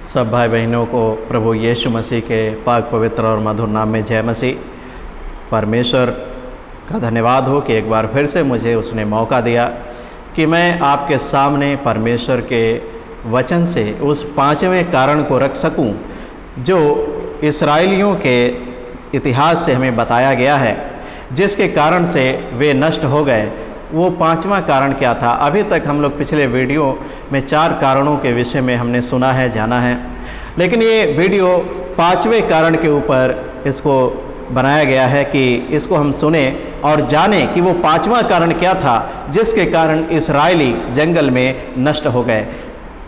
सब भाई बहनों को प्रभु यीशु मसीह के पाक पवित्र और मधुर नाम में जय मसीह। परमेश्वर का धन्यवाद हो कि एक बार फिर से मुझे उसने मौका दिया कि मैं आपके सामने परमेश्वर के वचन से उस पांचवें कारण को रख सकूं जो इस्राएलियों के इतिहास से हमें बताया गया है, जिसके कारण से वे नष्ट हो गए। वो पांचवा कारण क्या था? अभी तक हम लोग पिछले वीडियो में 4 कारणों के विषय में हमने सुना है, जाना है, लेकिन ये वीडियो पांचवें कारण के ऊपर इसको बनाया गया है कि इसको हम सुने और जानें कि वो पांचवा कारण क्या था जिसके कारण इस्राएली जंगल में नष्ट हो गए।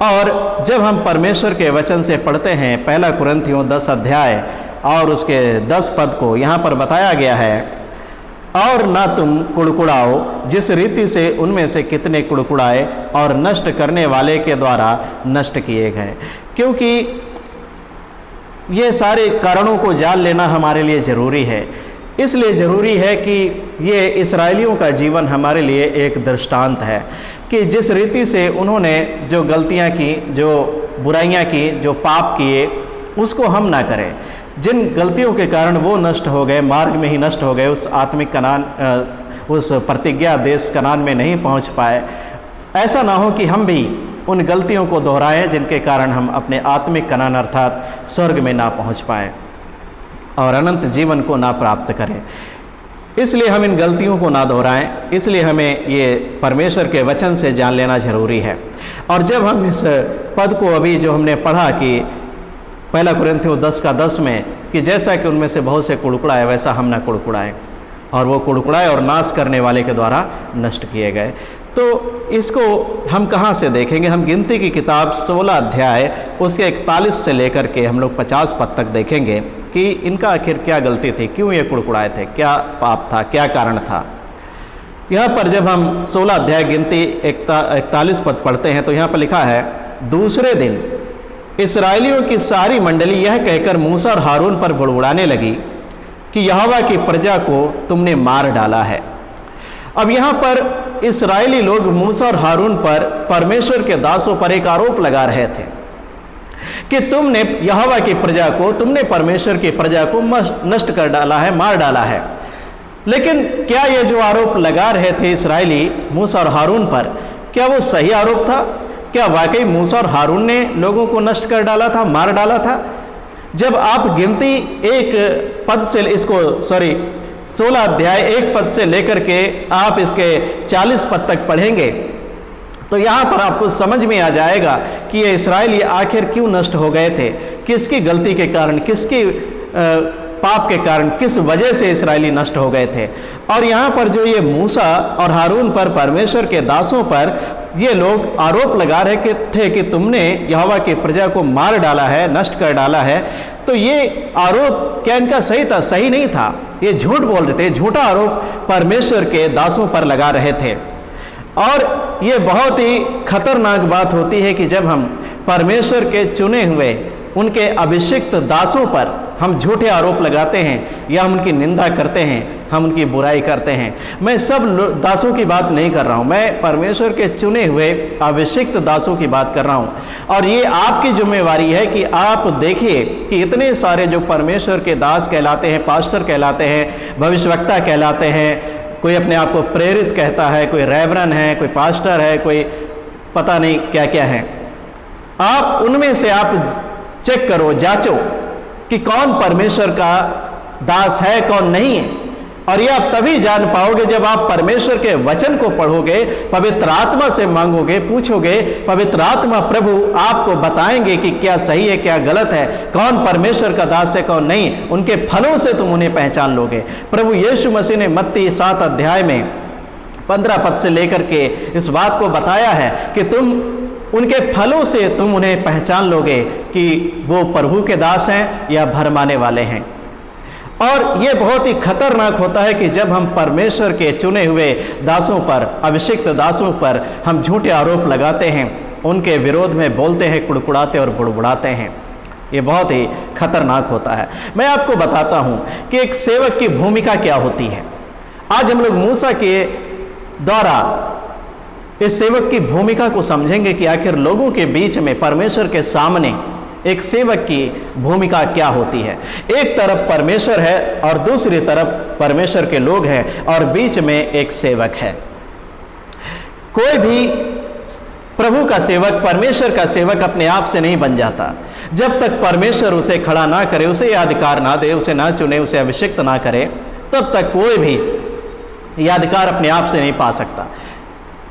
और जब हम परमेश्वर के वचन से पढ़ते हैं, पहला कुरिन्थियों 10 अध्याय और उसके 10 पद को यहाँ पर बताया गया है, और ना तुम कुड़कुड़ाओ जिस रीति से उनमें से कितने कुड़कुड़ाए और नष्ट करने वाले के द्वारा नष्ट किए गए। क्योंकि ये सारे कारणों को जान लेना हमारे लिए ज़रूरी है। इसलिए ज़रूरी है कि ये इस्राएलियों का जीवन हमारे लिए एक दृष्टांत है कि जिस रीति से उन्होंने जो गलतियां की, जो बुराइयां की, जो पाप किए, उसको हम ना करें। जिन गलतियों के कारण वो नष्ट हो गए, मार्ग में ही नष्ट हो गए, उस आत्मिक कनान, उस प्रतिज्ञा देश कनान में नहीं पहुंच पाए, ऐसा ना हो कि हम भी उन गलतियों को दोहराएं जिनके कारण हम अपने आत्मिक कनान अर्थात स्वर्ग में ना पहुंच पाएं और अनंत जीवन को ना प्राप्त करें। इसलिए हम इन गलतियों को ना दोहराएं। इसलिए हमें ये परमेश्वर के वचन से जान लेना ज़रूरी है। और जब हम इस पद को अभी जो हमने पढ़ा कि पहला कुरिन्थियों 10 का 10 में कि जैसा कि उनमें से बहुत से कुड़कुड़ाए वैसा हम ना कुड़कुड़ाएं, और वो कुड़कुड़ाए और नाश करने वाले के द्वारा नष्ट किए गए। तो इसको हम कहाँ से देखेंगे? हम गिनती की किताब 16 अध्याय उसके 41 से लेकर के हम लोग 50 पद तक देखेंगे कि इनका आखिर क्या गलती थी, क्यों ये कुड़कुड़ाए थे, क्या पाप था, क्या कारण था। यहाँ पर जब हम 16 अध्याय गिनती 41 पद पढ़ते हैं तो यहाँ पर लिखा है, दूसरे दिन इस्राएलियों की सारी मंडली यह कहकर मूसा और हारून पर बुड़बुड़ाने लगी कि यहोवा की प्रजा को तुमने मार डाला है। अब यहाँ पर इस्राएली लोग मूसा और हारून पर, परमेश्वर के दासों पर एक आरोप लगा रहे थे कि तुमने यहोवा की प्रजा को, तुमने परमेश्वर की प्रजा को नष्ट कर डाला है, मार डाला है। लेकिन क्या ये जो आरोप लगा रहे थे इस्राएली मूसा और हारून पर, क्या वो सही आरोप था? क्या वाकई मूसा और हारून ने लोगों को नष्ट कर डाला था, मार डाला था? जब आप गिनती 16 अध्याय 1 पद से लेकर के आप इसके 40 पद तक पढ़ेंगे तो यहाँ पर आपको समझ में आ जाएगा कि ये इस्राएली आखिर क्यों नष्ट हो गए थे, किसकी गलती के कारण, किसकी पाप के कारण, किस वजह से इस्राएली नष्ट हो गए थे। और यहाँ पर जो ये मूसा और हारून पर, परमेश्वर के दासों पर ये लोग आरोप लगा रहे थे कि तुमने यहोवा की प्रजा को मार डाला है, नष्ट कर डाला है, तो ये आरोप क्या इनका सही था? सही नहीं था। ये झूठ बोल रहे थे, झूठा आरोप परमेश्वर के दासों पर लगा रहे थे। और ये बहुत ही खतरनाक बात होती है कि जब हम परमेश्वर के चुने हुए, उनके अभिषिक्त दासों पर हम झूठे आरोप लगाते हैं या हम उनकी निंदा करते हैं, हम उनकी बुराई करते हैं। मैं सब दासों की बात नहीं कर रहा हूँ, मैं परमेश्वर के चुने हुए अभिषिक्त दासों की बात कर रहा हूँ। और ये आपकी जिम्मेवारी है कि आप देखिए कि इतने सारे जो परमेश्वर के दास कहलाते हैं, पास्टर कहलाते हैं, भविष्यवक्ता कहलाते हैं, कोई अपने आप को प्रेरित कहता है, कोई रेवरन है, कोई पास्टर है, कोई पता नहीं क्या क्या है। आप उनमें से आप चेक करो, जांचो कि कौन परमेश्वर का दास है, कौन नहीं है। और ये आप तभी जान पाओगे जब आप परमेश्वर के वचन को पढ़ोगे, पवित्र आत्मा से मांगोगे, पूछोगे। पवित्र आत्मा प्रभु आपको बताएंगे कि क्या सही है, क्या गलत है, कौन परमेश्वर का दास है, कौन नहीं। उनके फलों से तुम उन्हें पहचान लोगे। प्रभु यीशु मसीह ने मत्ती 7 अध्याय में 15 पद से लेकर के इस बात को बताया है कि तुम उनके फलों से तुम उन्हें पहचान लोगे कि वो प्रभु के दास हैं या भरमाने वाले हैं। और ये बहुत ही खतरनाक होता है कि जब हम परमेश्वर के चुने हुए दासों पर, अभिषिक्त दासों पर हम झूठे आरोप लगाते हैं, उनके विरोध में बोलते हैं, कुड़कुड़ाते और बुड़बुड़ाते हैं। ये बहुत ही खतरनाक होता है। मैं आपको बताता हूँ कि एक सेवक की भूमिका क्या होती है। आज हम लोग मूसा के द्वारा इस सेवक की भूमिका को समझेंगे कि आखिर लोगों के बीच में, परमेश्वर के सामने एक सेवक की भूमिका क्या होती है। एक तरफ परमेश्वर है और दूसरी तरफ परमेश्वर के लोग हैं और बीच में एक सेवक है। कोई भी प्रभु का सेवक, परमेश्वर का सेवक अपने आप से नहीं बन जाता। जब तक परमेश्वर उसे खड़ा ना करे, उसे यह अधिकार ना दे, उसे ना चुने, उसे अभिषिक्त ना करे, तब तक कोई भी यह अधिकार अपने आप से नहीं पा सकता।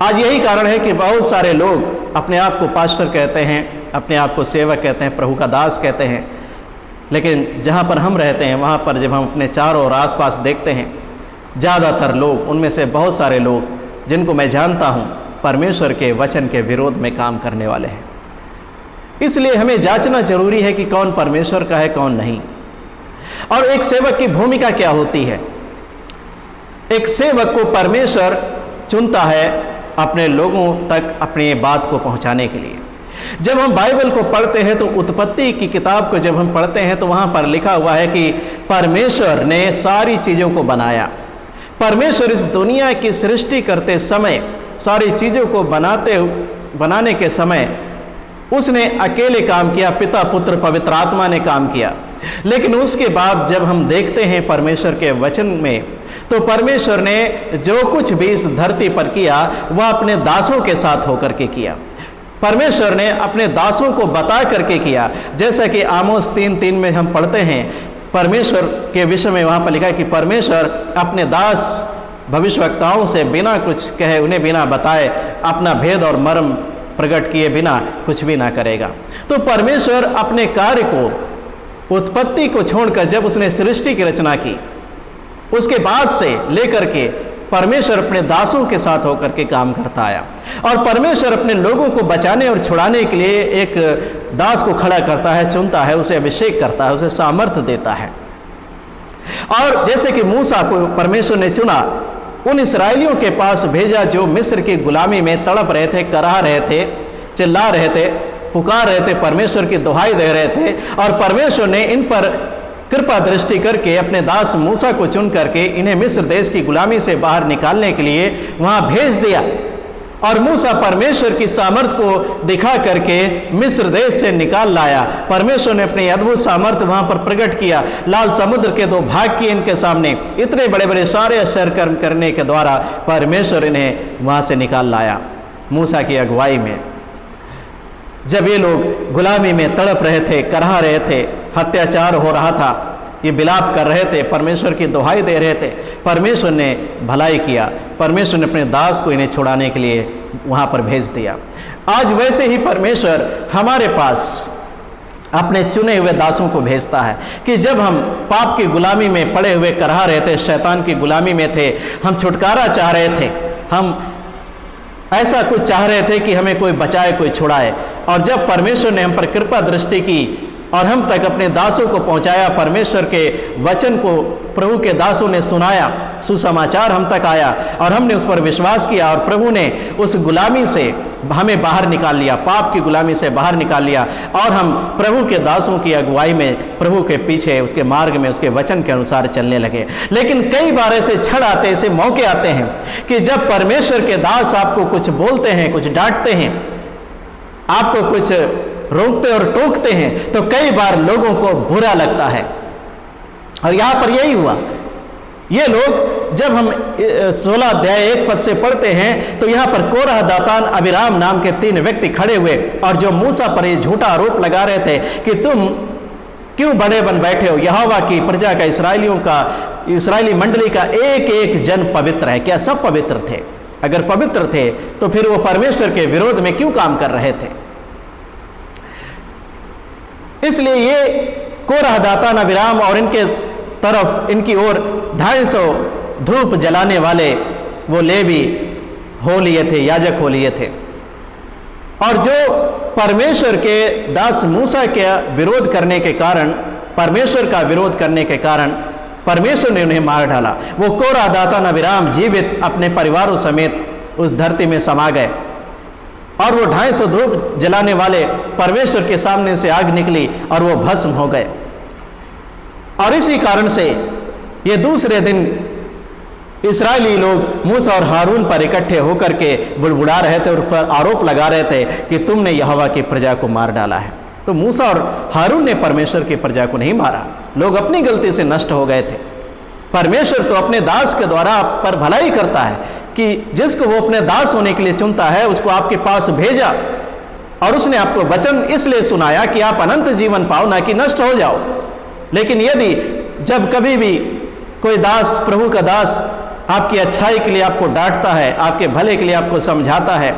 आज यही कारण है कि बहुत सारे लोग अपने आप को पास्टर कहते हैं, अपने आप को सेवक कहते हैं, प्रभु का दास कहते हैं, लेकिन जहाँ पर हम रहते हैं वहाँ पर जब हम अपने चारों और आसपास देखते हैं, ज़्यादातर लोग, उनमें से बहुत सारे लोग जिनको मैं जानता हूँ, परमेश्वर के वचन के विरोध में काम करने वाले हैं। इसलिए हमें जांचना जरूरी है कि कौन परमेश्वर का है, कौन नहीं। और एक सेवक की भूमिका क्या होती है। एक सेवक को परमेश्वर चुनता है अपने लोगों तक अपनी बात को पहुंचाने के लिए। जब हम बाइबल को पढ़ते हैं तो उत्पत्ति की किताब को जब हम पढ़ते हैं तो वहां पर लिखा हुआ है कि परमेश्वर ने सारी चीज़ों को बनाया। परमेश्वर इस दुनिया की सृष्टि करते समय, सारी चीज़ों को बनाने के समय उसने अकेले काम किया, पिता पुत्र पवित्र आत्मा ने काम किया। लेकिन उसके बाद जब हम देखते हैं परमेश्वर के वचन में, तो परमेश्वर ने जो कुछ भी इस धरती पर किया वह अपने दासों के साथ होकर के किया। परमेश्वर ने अपने दासों को बता करके किया। जैसा कि आमोस 3:3 में हम पढ़ते हैं, परमेश्वर के विषय में वहाँ पर लिखा है कि परमेश्वर अपने दास भविष्यवक्ताओं से बिना कुछ कहे, उन्हें बिना बताए, अपना भेद और मर्म प्रकट किए बिना कुछ भी ना करेगा। तो परमेश्वर अपने कार्य को, उत्पत्ति को छोड़कर जब उसने सृष्टि की रचना की, उसके बाद से लेकर के परमेश्वर अपने दासों के साथ होकर के काम करता आया। और परमेश्वर अपने लोगों को बचाने और छुड़ाने के लिए एक दास को खड़ा करता है, चुनता है, उसे अभिषेक करता है, उसे सामर्थ्य देता है। और जैसे कि मूसा को परमेश्वर ने चुना, उन इस्राएलियों के पास भेजा जो मिस्र की गुलामी में तड़प रहे थे, कराह रहे थे, चिल्ला रहे थे, पुकार रहे थे, परमेश्वर की दुहाई दे रहे थे। और परमेश्वर ने इन पर कृपा दृष्टि करके अपने दास मूसा को चुन करके इन्हें मिस्र देश की गुलामी से बाहर निकालने के लिए वहां भेज दिया। और मूसा परमेश्वर की सामर्थ को दिखा करके मिस्र देश से निकाल लाया। परमेश्वर ने अपनी अद्भुत सामर्थ वहां पर प्रकट किया। लाल समुद्र के 2 भाग किए इनके सामने, इतने बड़े बड़े सारे आश्चर्य कर्म करने के द्वारा परमेश्वर इन्हें वहां से निकाल लाया मूसा की अगुवाई में। जब ये लोग गुलामी में तड़प रहे थे, कराह रहे थे, अत्याचार हो रहा था, ये विलाप कर रहे थे, परमेश्वर की दुहाई दे रहे थे, परमेश्वर ने भलाई किया। परमेश्वर ने अपने दास को इन्हें छुड़ाने के लिए वहां पर भेज दिया। आज वैसे ही परमेश्वर हमारे पास अपने चुने हुए दासों को भेजता है कि जब हम पाप की गुलामी में पड़े हुए कराह रहे थे, शैतान की गुलामी में थे, हम छुटकारा चाह रहे थे, हम ऐसा कुछ चाह रहे थे कि हमें कोई बचाए, कोई छुड़ाए। और जब परमेश्वर ने हम पर कृपा दृष्टि की और हम तक अपने दासों को पहुंचाया, परमेश्वर के वचन को प्रभु के दासों ने सुनाया, सुसमाचार हम तक आया और हमने उस पर विश्वास किया और प्रभु ने उस गुलामी से हमें बाहर निकाल लिया, पाप की गुलामी से बाहर निकाल लिया। और हम प्रभु के दासों की अगुवाई में प्रभु के पीछे, उसके मार्ग में, उसके वचन के अनुसार चलने लगे। लेकिन कई बार ऐसे क्षण आते, ऐसे मौके आते हैं कि जब परमेश्वर के दास आपको कुछ बोलते हैं, कुछ डांटते हैं, आपको कुछ रोकते और टोकते हैं, तो कई बार लोगों को बुरा लगता है। और यहां पर यही हुआ। ये लोग, जब हम 16 अध्याय 1 पद से पढ़ते हैं तो यहां पर कोरह, दातान, अबीराम नाम के 3 व्यक्ति खड़े हुए और जो मूसा पर ये झूठा आरोप लगा रहे थे कि तुम क्यों बड़े बन बैठे हो, यहोवा की प्रजा का, इस्राएलियों का, इस्राएली मंडली का एक एक जन पवित्र है। क्या सब पवित्र थे? अगर पवित्र थे तो फिर वो परमेश्वर के विरोध में क्यों काम कर रहे थे? इसलिए ये कोरह, दातान, अबीराम और इनके तरफ, इनकी ओर 250 धूप जलाने वाले वो लेवी हो लिए थे, याजक हो लिए थे। और जो परमेश्वर के दास मूसा के विरोध करने के कारण, परमेश्वर का विरोध करने के कारण परमेश्वर ने उन्हें मार डाला। वो कोरह, दातान, अबीराम जीवित अपने परिवारों समेत उस धरती में समा गए। और वो 250 धूप जलाने वाले परमेश्वर के सामने से आग निकली और वो भस्म हो गए। और इसी कारण से ये दूसरे दिन इस्राएली लोग मूसा और हारून पर इकट्ठे होकर के बुड़बुड़ा रहे थे और उस पर आरोप लगा रहे थे कि तुमने यहोवा की प्रजा को मार डाला है, तो मूसा और हारून ने परमेश्वर की प्रजा को नहीं मारा, लोग अपनी गलती से नष्ट हो गए थे। परमेश्वर तो अपने दास के द्वारा आप पर भलाई करता है कि जिसको वो अपने दास होने के लिए चुनता है उसको आपके पास भेजा, और उसने आपको वचन इसलिए सुनाया कि आप अनंत जीवन पाओ, ना कि नष्ट हो जाओ। लेकिन यदि जब कभी भी कोई दास, प्रभु का दास आपकी अच्छाई के लिए आपको डांटता है, आपके भले के लिए आपको समझाता है,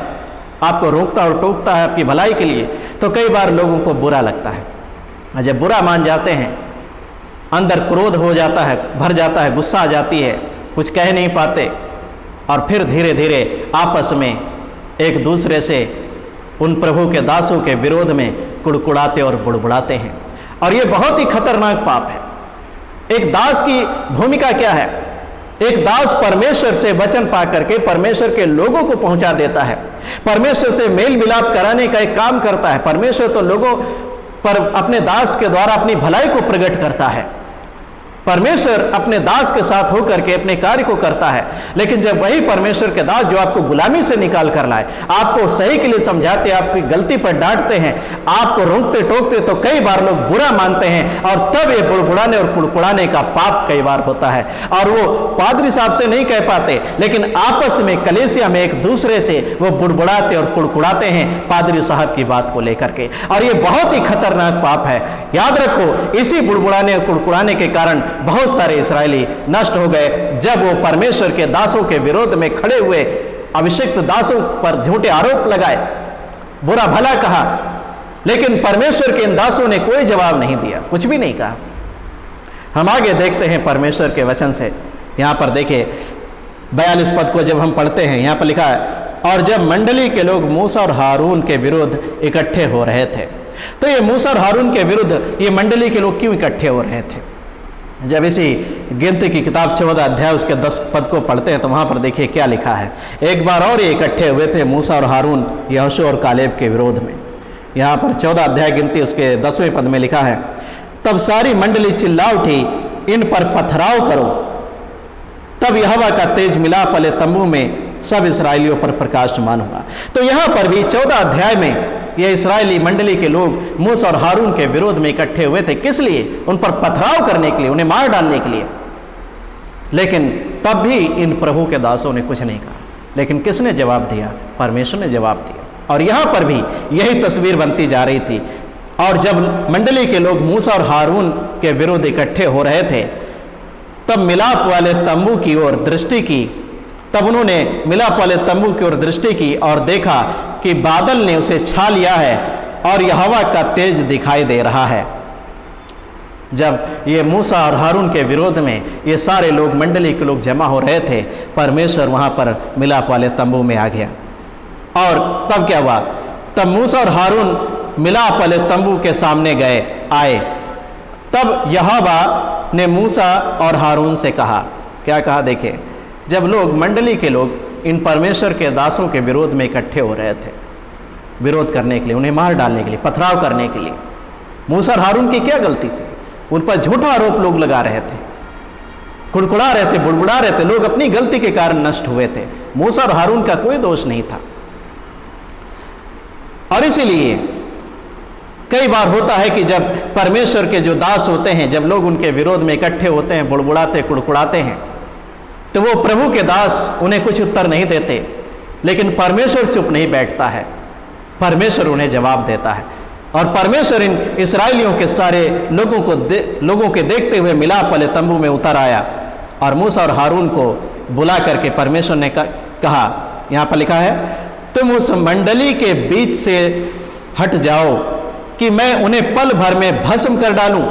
आपको रोकता और टोकता है आपकी भलाई के लिए, तो कई बार लोगों को बुरा लगता है। जब बुरा मान जाते हैं, अंदर क्रोध हो जाता है, भर जाता है, गुस्सा आ जाती है, कुछ कह नहीं पाते, और फिर धीरे धीरे आपस में एक दूसरे से उन प्रभु के दासों के विरोध में कुड़कुड़ाते और बुड़बुड़ाते हैं। और ये बहुत ही खतरनाक पाप है। एक दास की भूमिका क्या है? एक दास परमेश्वर से वचन पा करके परमेश्वर के लोगों को पहुंचा देता है, परमेश्वर से मेल मिलाप कराने का एक काम करता है। परमेश्वर तो लोगों पर अपने दास के द्वारा अपनी भलाई को प्रकट करता है, परमेश्वर अपने दास के साथ होकर के अपने कार्य को करता है। लेकिन जब वही परमेश्वर के दास जो आपको गुलामी से निकाल कर लाए, आपको सही के लिए समझाते, आपकी गलती पर डांटते हैं, आपको रोकते टोकते, तो कई बार लोग बुरा मानते हैं, और तब ये बुड़बुड़ाने और कुड़कुड़ाने का पाप कई बार होता है। और वो पादरी साहब से नहीं कह पाते, लेकिन आपस में कलीसिया में एक दूसरे से वो बुड़बुड़ाते और कुड़कुड़ाते हैं पादरी साहब की बात को लेकर के, और ये बहुत ही खतरनाक पाप है। याद रखो, इसी बुड़बुड़ाने और कुड़कुड़ाने के कारण बहुत सारे इस्राएली नष्ट हो गए, जब वो परमेश्वर के दासों के विरोध में खड़े हुए, अभिषिक्त दासों पर झूठे आरोप लगाए, बुरा भला कहा, लेकिन परमेश्वर के इन दासों ने कोई जवाब नहीं दिया, कुछ भी नहीं कहा। हम आगे देखते हैं परमेश्वर के वचन से। यहां पर देखिए 42 पद को जब हम पढ़ते हैं, यहां पर लिखा है, और जब मंडली के लोग मूसा और हारून के विरुद्ध इकट्ठे हो रहे थे। तो ये मूसा और हारून के विरुद्ध ये मंडली के लोग क्यों इकट्ठे हो रहे थे? जब इसी गिनती की किताब 14 अध्याय उसके 10 पद को पढ़ते हैं, तो वहां पर देखिए क्या लिखा है। एक बार और ये इकट्ठे हुए थे मूसा और हारून यहोशू और कालेब के विरोध में। यहाँ पर 14 अध्याय गिनती उसके 10वें पद में लिखा है, तब सारी मंडली चिल्ला उठी, इन पर पथराव करो। तब यहोवा का तेज मिलाप वाले तंबू में सब इसराइलियों पर प्रकाशमान हुआ। तो यहाँ पर भी 14 अध्याय में ये इस्राएली मंडली के लोग मूसा और हारून के विरोध में इकट्ठे हुए थे। किस लिए? उन पर पथराव करने के लिए, उन्हें मार डालने के लिए। लेकिन तब भी इन प्रभु के दासों ने कुछ नहीं कहा। लेकिन किसने जवाब दिया? परमेश्वर ने जवाब दिया। और यहाँ पर भी यही तस्वीर बनती जा रही थी। और जब मंडली के लोग मूसा और हारून के विरुद्ध इकट्ठे हो रहे थे, तब मिलाप वाले तंबू की ओर दृष्टि की। तब उन्होंने मिलाप वाले तंबू की ओर दृष्टि की और देखा कि बादल ने उसे छा लिया है और यहोवा का तेज दिखाई दे रहा है। जब ये मूसा और हारून के विरोध में ये सारे लोग, मंडली के लोग जमा हो रहे थे, परमेश्वर वहां पर मिलाप वाले तंबू में आ गया। और तब क्या हुआ? तब मूसा और हारून मिलाप वाले तंबू के सामने आए। तब यहोवा ने मूसा और हारून से कहा, क्या कहा? देखिए, जब लोग, मंडली के लोग इन परमेश्वर के दासों के विरोध में इकट्ठे हो रहे थे, विरोध करने के लिए, उन्हें मार डालने के लिए, पथराव करने के लिए, मूसा और हारून की क्या गलती थी? उन पर झूठा आरोप लोग लगा रहे थे, कुड़कुड़ा रहे थे, बुड़बुड़ा रहे थे। लोग अपनी गलती के कारण नष्ट हुए थे। मूसा और हारून का कोई दोष नहीं था। और इसीलिए कई बार होता है कि जब परमेश्वर के जो दास होते हैं, जब लोग उनके विरोध में इकट्ठे होते हैं, बुड़बुड़ाते, कुड़कुड़ाते हैं, तो वो प्रभु के दास उन्हें कुछ उत्तर नहीं देते। लेकिन परमेश्वर चुप नहीं बैठता है, परमेश्वर उन्हें जवाब देता है। और परमेश्वर इन इस्राएलियों के सारे लोगों के देखते हुए मिलाप वाले तंबू में उतर आया और मूसा और हारून को बुला करके परमेश्वर ने कहा, यहाँ पर लिखा है, तुम उस मंडली के बीच से हट जाओ कि मैं उन्हें पल भर में भस्म कर डालूं।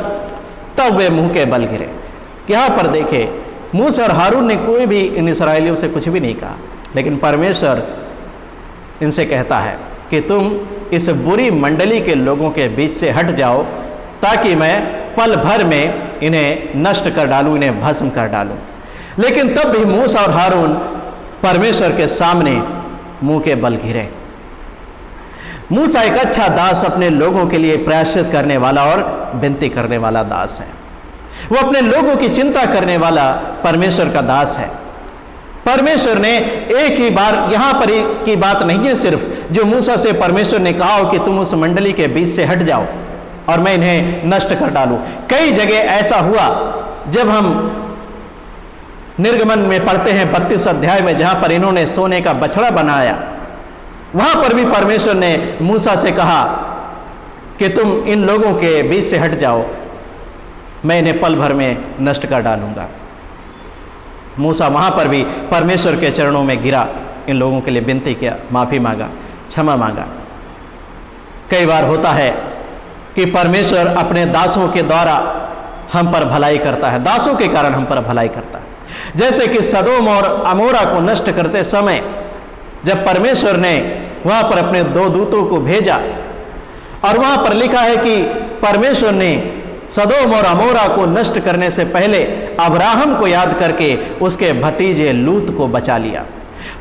तब वे मुंह के बल गिरे। यहाँ पर देखे, मूसा और हारून ने कोई भी इन इस्राएलियों से कुछ भी नहीं कहा, लेकिन परमेश्वर इनसे कहता है कि तुम इस बुरी मंडली के लोगों के बीच से हट जाओ, ताकि मैं पल भर में इन्हें नष्ट कर डालूं, इन्हें भस्म कर डालूं। लेकिन तब भी मूसा और हारून परमेश्वर के सामने मुंह के बल गिरे। मूसा एक अच्छा दास, अपने लोगों के लिए प्रायश्चित करने वाला और विनती करने वाला दास है। वो अपने लोगों की चिंता करने वाला परमेश्वर का दास है। परमेश्वर ने एक ही बार, यहां पर की बात नहीं है सिर्फ, जो मूसा से परमेश्वर ने कहा हो कि तुम उस मंडली के बीच से हट जाओ, और मैं इन्हें नष्ट कर डालूं। कई जगह ऐसा हुआ, जब हम निर्गमन में पढ़ते हैं 32 अध्याय में, जहां पर इन्होंने सोने का बछड़ा बनाया, वहां पर भी परमेश्वर ने मूसा से कहा कि तुम इन लोगों के बीच से हट जाओ, मैं इन्हें पल भर में नष्ट कर डालूंगा। मूसा वहां पर भी परमेश्वर के चरणों में गिरा, इन लोगों के लिए विनती किया, माफी मांगा, क्षमा मांगा। कई बार होता है कि परमेश्वर अपने दासों के द्वारा हम पर भलाई करता है, दासों के कारण हम पर भलाई करता है। जैसे कि सदोम और अमोरा को नष्ट करते समय जब परमेश्वर ने वहां पर अपने 2 दूतों को भेजा, और वहां पर लिखा है कि परमेश्वर ने सदोम और अमोरा को नष्ट करने से पहले अब्राहम को याद करके उसके भतीजे लूत को बचा लिया।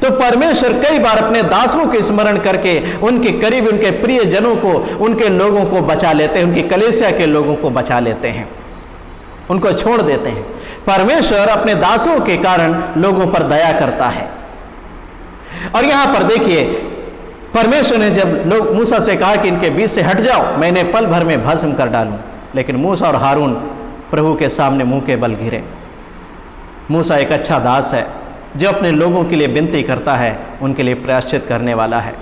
तो परमेश्वर कई बार अपने दासों के स्मरण करके उनके करीब, उनके प्रिय जनों को, उनके लोगों को बचा लेते हैं, उनकी कलीसिया के लोगों को बचा लेते हैं, उनको छोड़ देते हैं। परमेश्वर अपने दासों के कारण लोगों पर दया करता है। और यहां पर देखिए, परमेश्वर ने जब लोग मूसा से कहा कि इनके बीच से हट जाओ, मैं इन्हें पल भर में भस्म कर डालूं, लेकिन मूसा और हारून प्रभु के सामने मुंह के बल गिरे। मूसा एक अच्छा दास है जो अपने लोगों के लिए विनती करता है, उनके लिए प्रायश्चित करने वाला है।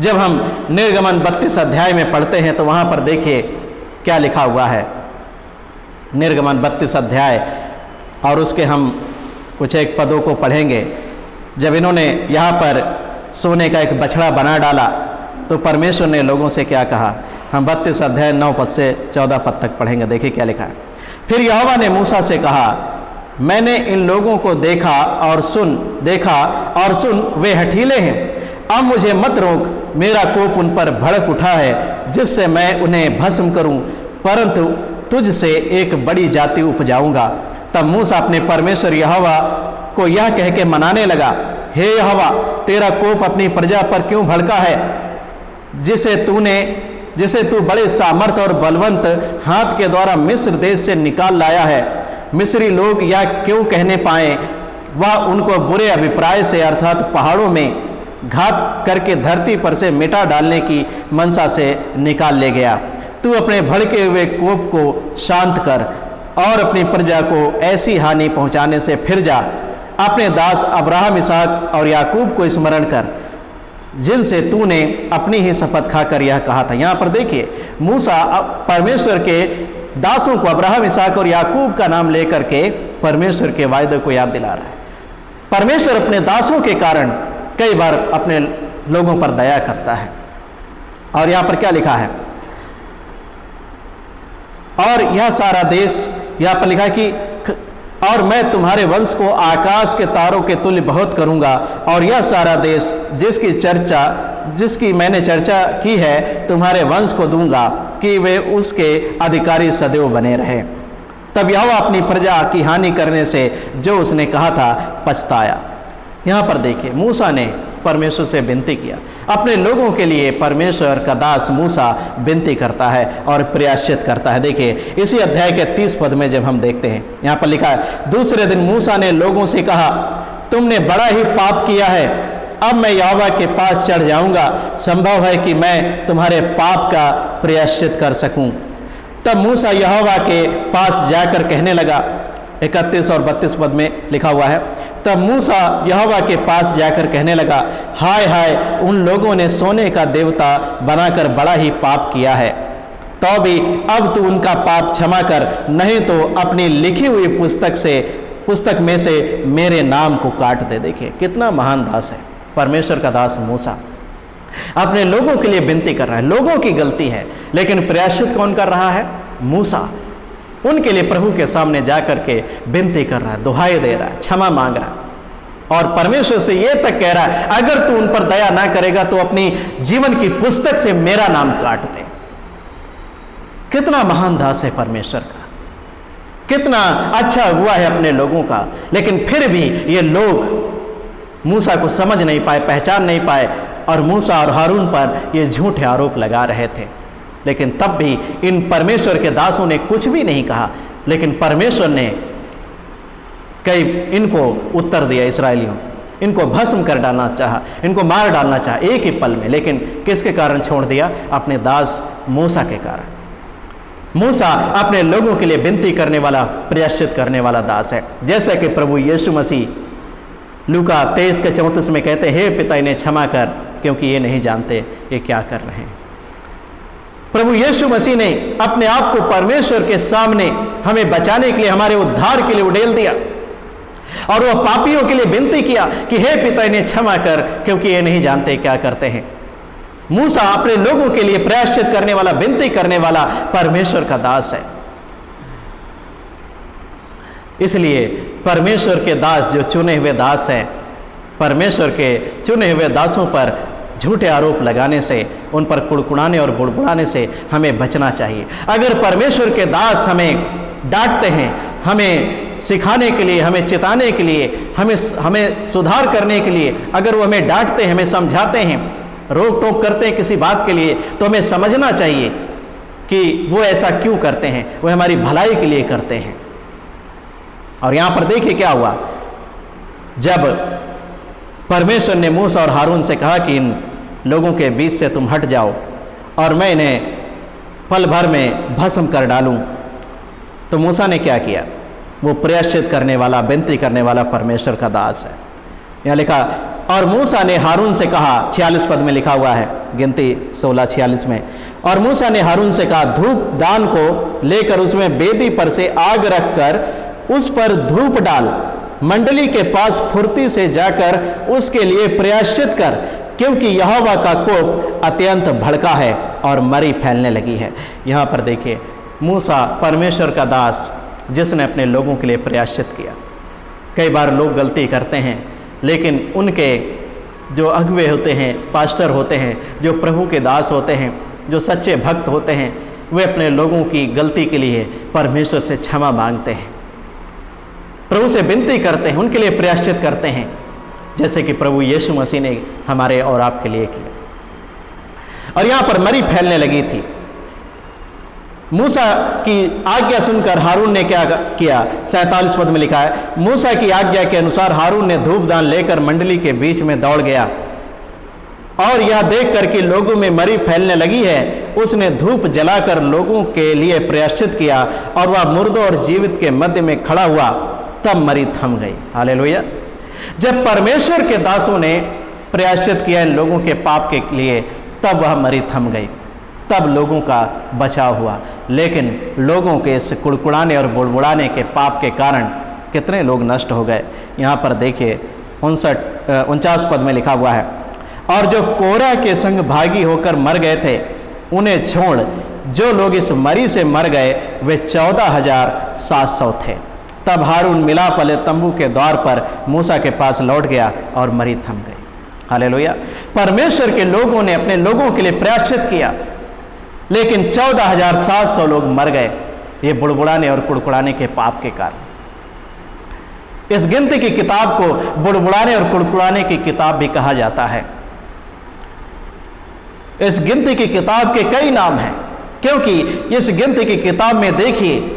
जब हम निर्गमन 32 अध्याय में पढ़ते हैं तो वहां पर देखिए क्या लिखा हुआ है। निर्गमन 32 अध्याय और उसके हम कुछ एक पदों को पढ़ेंगे। जब इन्होंने यहाँ पर सोने का एक बछड़ा बना डाला तो परमेश्वर ने लोगों से क्या कहा। हम 32 अध्याय 9 पद से 14 पद तक पढ़ेंगे। देखिए क्या लिखा है। फिर यहोवा ने मूसा से कहा, मैंने इन लोगों को देखा और सुन वे हठीले हैं। अब मुझे मत रोक, मेरा कोप उन पर भड़क उठा है जिससे मैं उन्हें भस्म करूं, परंतु तुझसे एक बड़ी जाति उपजाऊंगा। तब मूसा अपने परमेश्वर यहोवा को यह कह के मनाने लगा, हे यहोवा, तेरा कोप अपनी प्रजा पर क्यों भड़का है, जिसे तू बड़े सामर्थ और बलवंत हाथ के द्वारा मिस्र देश से निकाल लाया है। मिस्री लोग यह क्यों कहने पाए, वह उनको बुरे अभिप्राय से अर्थात पहाड़ों में घात करके धरती पर से मिटा डालने की मनसा से निकाल ले गया। तू अपने भड़के हुए कोप को शांत कर और अपनी प्रजा को ऐसी हानि पहुंचाने से फिर जा। अपने दास अब्राहम, इसहाक और याकूब को स्मरण कर, जिनसे तूने अपनी ही शपथ खाकर यह कहा था। यहाँ पर देखिए, मूसा परमेश्वर के दासों को अब्राहम, इसहाक और याकूब का नाम लेकर के परमेश्वर के वायदे को याद दिला रहा है। परमेश्वर अपने दासों के कारण कई बार अपने लोगों पर दया करता है। और यहाँ पर क्या लिखा है, और यह सारा देश, यहाँ पर लिखा है कि और मैं तुम्हारे वंश को आकाश के तारों के तुल्य बहुत करूंगा, और यह सारा देश जिसकी मैंने चर्चा की है तुम्हारे वंश को दूंगा कि वे उसके अधिकारी सदैव बने रहे। तब यहोवा अपनी प्रजा की हानि करने से जो उसने कहा था पछताया। यहाँ पर देखिए, मूसा ने परमेश्वर से विनती किया। अपने लोगों के लिए परमेश्वर का दास मूसा विनती करता है और प्रायश्चित करता है। देखिए इसी अध्याय के 30 पद में जब हम देखते हैं, यहाँ पर लिखा है, दूसरे दिन मूसा ने लोगों से कहा, तुमने बड़ा ही पाप किया है। अब मैं यहोवा के पास चढ़ जाऊंगा, संभव है कि मैं तुम्हारे पाप का प्रायश्चित कर सकूं। तब मूसा यहोवा के पास जाकर कहने लगा, 31 और 32 पद में लिखा हुआ है, तब मूसा यहोवा के पास जाकर कहने लगा, हाय हाय, उन लोगों ने सोने का देवता बनाकर बड़ा ही पाप किया है। तो भी अब तू उनका पाप क्षमा कर, नहीं तो अपनी लिखी हुई पुस्तक में से मेरे नाम को काट दे। देखिए कितना महान दास है परमेश्वर का दास मूसा, अपने लोगों के लिए विनती कर रहा है। लोगों की गलती है, लेकिन प्रायश्चित कौन कर रहा है? मूसा। उनके लिए प्रभु के सामने जाकर के विनती कर रहा है, दुहाई दे रहा है, क्षमा मांग रहा है, और परमेश्वर से ये तक कह रहा है, अगर तू उन पर दया ना करेगा तो अपनी जीवन की पुस्तक से मेरा नाम काट दे। कितना महान दास है परमेश्वर का, कितना अच्छा हुआ है अपने लोगों का। लेकिन फिर भी ये लोग मूसा को समझ नहीं पाए, पहचान नहीं पाए, और मूसा और हारून पर ये झूठे आरोप लगा रहे थे। लेकिन तब भी इन परमेश्वर के दासों ने कुछ भी नहीं कहा, लेकिन परमेश्वर ने इनको उत्तर दिया, इस्राएलियों, इनको भस्म कर डालना चाहा, इनको मार डालना चाहा एक ही पल में। लेकिन किसके कारण छोड़ दिया? अपने दास मूसा के कारण। मूसा अपने लोगों के लिए विनती करने वाला, प्रायश्चित करने वाला दास है। जैसा कि प्रभु यीशु मसीह लूका 23 के 34 में कहते हैं, हे पिता इन्हें क्षमा कर, क्योंकि ये नहीं जानते ये क्या कर रहे हैं। प्रभु यीशु मसीह ने अपने आप को परमेश्वर के सामने हमें बचाने के लिए, हमारे उद्धार के लिए उड़ेल दिया, और वह पापियों के लिए विनती किया कि हे पिता इन्हें क्षमा कर, क्योंकि ये नहीं जानते क्या करते हैं। मूसा अपने लोगों के लिए प्रायश्चित करने वाला, विनती करने वाला परमेश्वर का दास है। इसलिए परमेश्वर के दास जो चुने हुए दास हैं, परमेश्वर के चुने हुए दासों पर झूठे आरोप लगाने से, उन पर कुड़कुड़ाने और बुड़बुड़ाने से हमें बचना चाहिए। अगर परमेश्वर के दास हमें डांटते हैं, हमें सिखाने के लिए, हमें चिताने के लिए, हमें सुधार करने के लिए, अगर वो हमें डांटते हैं, हमें समझाते हैं, रोक टोक करते हैं किसी बात के लिए, तो हमें समझना चाहिए कि वो ऐसा क्यों करते हैं, वो हमारी भलाई के लिए करते हैं। और यहां पर देखिए क्या हुआ, जब परमेश्वर ने मूसा और हारून से कहा कि इन लोगों के बीच से तुम हट जाओ और मैं इन्हें पल भर में भस्म कर डालूं, तो मूसा ने क्या किया? वो प्रायश्चित करने वाला, विनती करने वाला परमेश्वर का दास है। यहाँ लिखा, और मूसा ने हारून से कहा, 46 पद में लिखा हुआ है, गिनती 16:46 में, और मूसा ने हारून से कहा, धूप दान को लेकर उसमें वेदी पर से आग रखकर उस पर धूप डाल, मंडली के पास फुर्ती से जाकर उसके लिए प्रायश्चित कर, क्योंकि यहोवा का कोप अत्यंत भड़का है और मरी फैलने लगी है। यहाँ पर देखिए, मूसा परमेश्वर का दास जिसने अपने लोगों के लिए प्रायश्चित किया। कई बार लोग गलती करते हैं, लेकिन उनके जो अगुवे होते हैं, पास्टर होते हैं, जो प्रभु के दास होते हैं, जो सच्चे भक्त होते हैं, वे अपने लोगों की गलती के लिए परमेश्वर से क्षमा मांगते हैं, प्रभु से विनती करते हैं, उनके लिए प्रायश्चित करते हैं, जैसे कि प्रभु यीशु मसीह ने हमारे और आपके लिए किया। और यहाँ पर मरी फैलने लगी थी। मूसा की आज्ञा सुनकर हारून ने क्या किया? 47 पद में लिखा है, मूसा की आज्ञा के अनुसार हारून ने धूपदान लेकर मंडली के बीच में दौड़ गया, और यह देखकर कि लोगों में मरी फैलने लगी है, उसने धूप जलाकर लोगों के लिए प्रायश्चित किया, और वह मुर्दों और जीवित के मध्य में खड़ा हुआ, तब मरी थम गई। हालेलुया। जब परमेश्वर के दासों ने प्रायश्चित किया इन लोगों के पाप के लिए, तब वह मरी थम गई, तब लोगों का बचाव हुआ। लेकिन लोगों के इस कुड़कुड़ाने और बुड़बुड़ाने के पाप के कारण कितने लोग नष्ट हो गए। यहाँ पर देखिए 49 पद में लिखा हुआ है, और जो कोरह के संग भागी होकर मर गए थे, उन्हें छोड़ जो लोग इस मरी से मर गए वे 14,700 थे। तब हारून मिलाप वाले तंबू के द्वार पर मूसा के पास लौट गया और मरी थम गई। हालेलुया। परमेश्वर के लोगों ने अपने लोगों के लिए प्रायश्चित किया, लेकिन 14,700 लोग मर गए, ये बुड़बुड़ाने और कुड़कुड़ाने के पाप के कारण। इस गिनती की किताब को बुड़बुड़ाने और कुड़कुड़ाने की किताब भी कहा जाता है। इस गिनती की किताब के कई नाम हैं, क्योंकि इस गिनती की किताब में देखिए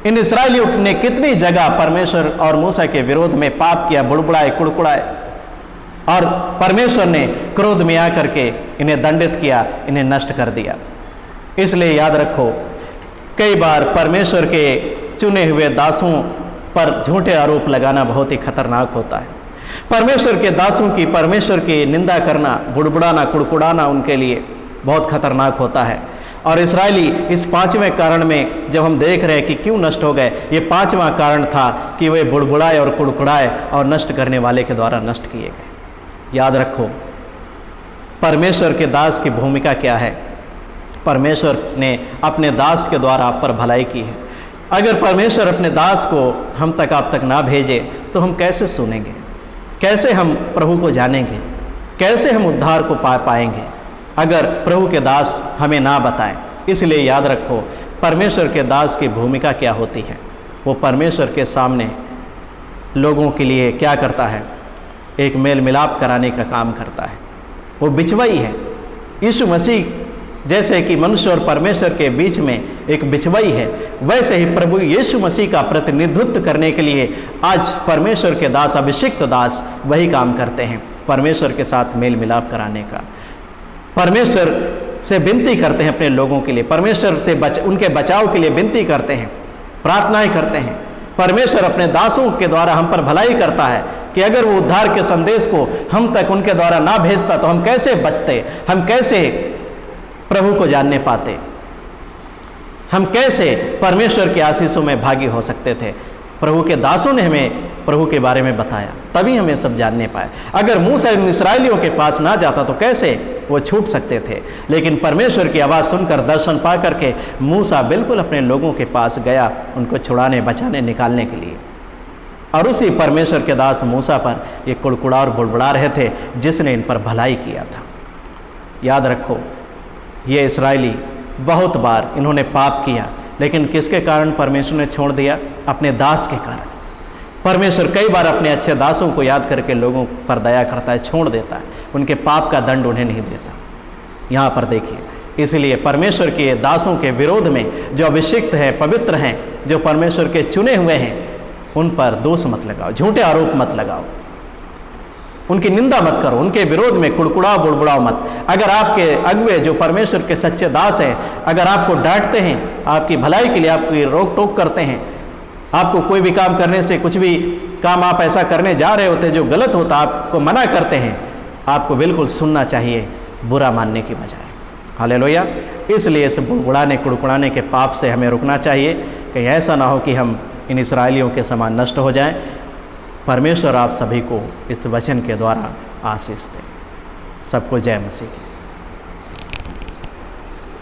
इन इस्राएलियों ने कितनी जगह परमेश्वर और मूसा के विरोध में पाप किया, बुड़बुड़ाए, कुड़कुड़ाए, और परमेश्वर ने क्रोध में आकर के इन्हें दंडित किया, इन्हें नष्ट कर दिया। इसलिए याद रखो, कई बार परमेश्वर के चुने हुए दासों पर झूठे आरोप लगाना बहुत ही खतरनाक होता है। परमेश्वर के दासों की, परमेश्वर की निंदा करना, बुड़बुड़ाना, कुड़कुड़ाना उनके लिए बहुत खतरनाक होता है। और इस्राएली इस 5वें कारण में जब हम देख रहे हैं कि क्यों नष्ट हो गए, ये 5वां कारण था कि वे बुड़बुड़ाए और कुड़कुड़ाए और नष्ट करने वाले के द्वारा नष्ट किए गए। याद रखो, परमेश्वर के दास की भूमिका क्या है? परमेश्वर ने अपने दास के द्वारा आप पर भलाई की है। अगर परमेश्वर अपने दास को हम तक, आप तक ना भेजे, तो हम कैसे सुनेंगे? कैसे हम प्रभु को जानेंगे? कैसे हम उद्धार को पाएंगे अगर प्रभु के दास हमें ना बताएं? इसलिए याद रखो, परमेश्वर के दास की भूमिका क्या होती है। वो परमेश्वर के सामने लोगों के लिए क्या करता है? एक मेल मिलाप कराने का काम करता है। वो बिचवाई है। यीशु मसीह जैसे कि मनुष्य और परमेश्वर के बीच में एक बिछवाई है, वैसे ही प्रभु यीशु मसीह का प्रतिनिधित्व करने के लिए आज परमेश्वर के दास, अभिषिक्त दास वही काम करते हैं, परमेश्वर के साथ मेल मिलाप कराने का। परमेश्वर से विनती करते हैं अपने लोगों के लिए, परमेश्वर से उनके बचाव के लिए विनती करते हैं, प्रार्थनाएं करते हैं। परमेश्वर अपने दासों के द्वारा हम पर भलाई करता है कि अगर वो उद्धार के संदेश को हम तक उनके द्वारा ना भेजता तो हम कैसे बचते, हम कैसे प्रभु को जानने पाते, हम कैसे परमेश्वर के आशीषों में भागी हो सकते थे। प्रभु के दासों ने हमें प्रभु के बारे में बताया, तभी हम ये सब जानने पाए। अगर मूसा इन इस्राएलियों के पास ना जाता तो कैसे वो छूट सकते थे। लेकिन परमेश्वर की आवाज़ सुनकर, दर्शन पा करके मूसा बिल्कुल अपने लोगों के पास गया, उनको छुड़ाने, बचाने, निकालने के लिए। और उसी परमेश्वर के दास मूसा पर ये कुड़कुड़ा और बुड़बुड़ा रहे थे जिसने इन पर भलाई किया था। याद रखो, ये इस्राएली बहुत बार इन्होंने पाप किया, लेकिन किसके कारण परमेश्वर ने छोड़ दिया? अपने दास के कारण। परमेश्वर कई बार अपने अच्छे दासों को याद करके लोगों पर दया करता है, छोड़ देता है, उनके पाप का दंड उन्हें नहीं देता। यहाँ पर देखिए, इसलिए परमेश्वर के दासों के विरोध में जो अभिषिक्त हैं, पवित्र हैं, जो परमेश्वर के चुने हुए हैं, उन पर दोष मत लगाओ, झूठे आरोप मत लगाओ, उनकी निंदा मत करो, उनके विरोध में कुड़कुड़ाओ, बुड़बुड़ाओ मत। अगर आपके अगुवे जो परमेश्वर के सच्चे दास हैं, अगर आपको डांटते हैं, आपकी भलाई के लिए आपकी रोक टोक करते हैं, आपको कोई भी काम करने से, कुछ भी काम आप ऐसा करने जा रहे होते जो गलत होता, आपको मना करते हैं, आपको बिल्कुल सुनना चाहिए, बुरा मानने की बजाय। हालेलुया। इसलिए इस बुड़बुड़ाने, कुड़कुड़ाने के पाप से हमें रुकना चाहिए, कहीं ऐसा ना हो कि हम इन इस्राएलियों के समान नष्ट हो जाएं। परमेश्वर आप सभी को इस वचन के द्वारा आशीष दे। सबको जय मसीह की।